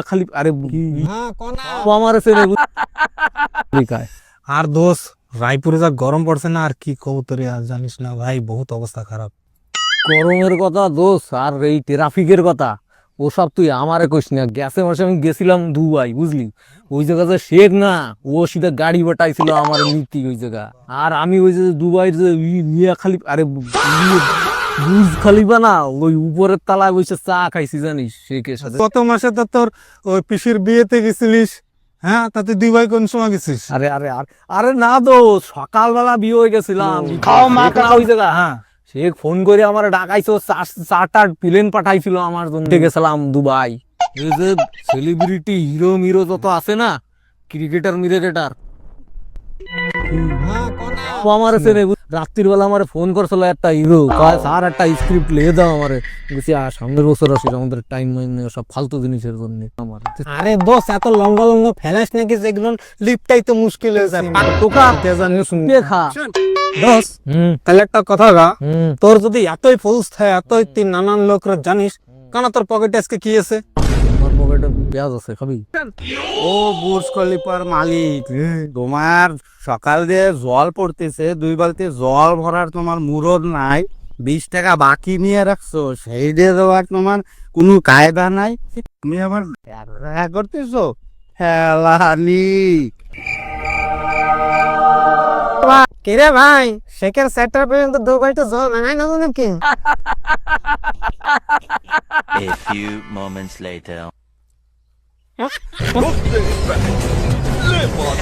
খালি আরে আর দোষ রায়পুরে যা গরম পড়ছে না, আর কি কব তোরে, আর জানিস না ভাই, বহুত অবস্থা খারাপ। গরমের কথা দোষ আর এই ট্রাফিকের কথা ওসব তুই আমারে কইস না। গ্যাসে মাসে আমি গেছিলাম দুবাই, বুঝলি? ওই জায়গাতে শেখ না, ও সিধা গাড়ি বাটাইছিল আমার নীতি ওই জায়গা। আর আমি ওই যে দুবাইয়ের যে খালি আরে বুর্জ খালিফা না, ওই উপরের তলায় বসে চা খাইছি জানিস শেখের সাথে। গত মাসে তো তোর ওই পিসির বিয়েতে গেছিলিস, হ্যাঁ? তাতে দুবাই কোন সময় গেছিস? আরে আরে আরে না তো, সকালবেলা বিয়ে হয়ে গেছিলাম ওই জায়গা। হ্যাঁ, শেখ ফোন করে আমার ডাকাইছো, চারটা প্লেন পাঠাইছিল আমার জন্য। গেছিলাম দুবাই। এই যে সেলিব্রিটি হিরো মিরো যত আছে না, ক্রিকেটার মিরেটার, আমার রাত্রির বেলা আমার ফোন করছিল একটা হিরো, স্যার একটা স্ক্রিপ্ট লিখে দাও আমারে। বলছি সামনের বছর আসিস, আমাদের টাইম নেই সব ফালতু জিনিসের জন্য। আমার আরে দোষ, এত লম্বা লম্বা ফেলাস নাকি, যেগুলো লিপটাই তো মুশকিল হয়ে যায়। দোষ, তাহলে একটা কথা গা, তোর যদি এতই ফুলস থাকে, এতই তুই নানান লোকরা জানিস, কেন তোর পকেটে আজকে কি আছে? আমার পকেটে পেঁয়াজ আছে, খাবি? ও বুর্জ খলিফার মালিক, তোমার সকাল দিয়ে জল পড়তেছে, 2 বালতি জল ভরার তোমার মুরদ নাই, 20 টাকা বাকি নিয়ে রাখছো, সেই দিয়ে দেওয়ার তোমার কোনো কায়দা নাই, তুমি আবার দেখা করতেছো হেলানি। কিরে ভাই, শেখের সেক্টর পর্যন্ত দুবাইতে জল নাই না নাকি? A few moments later. Live on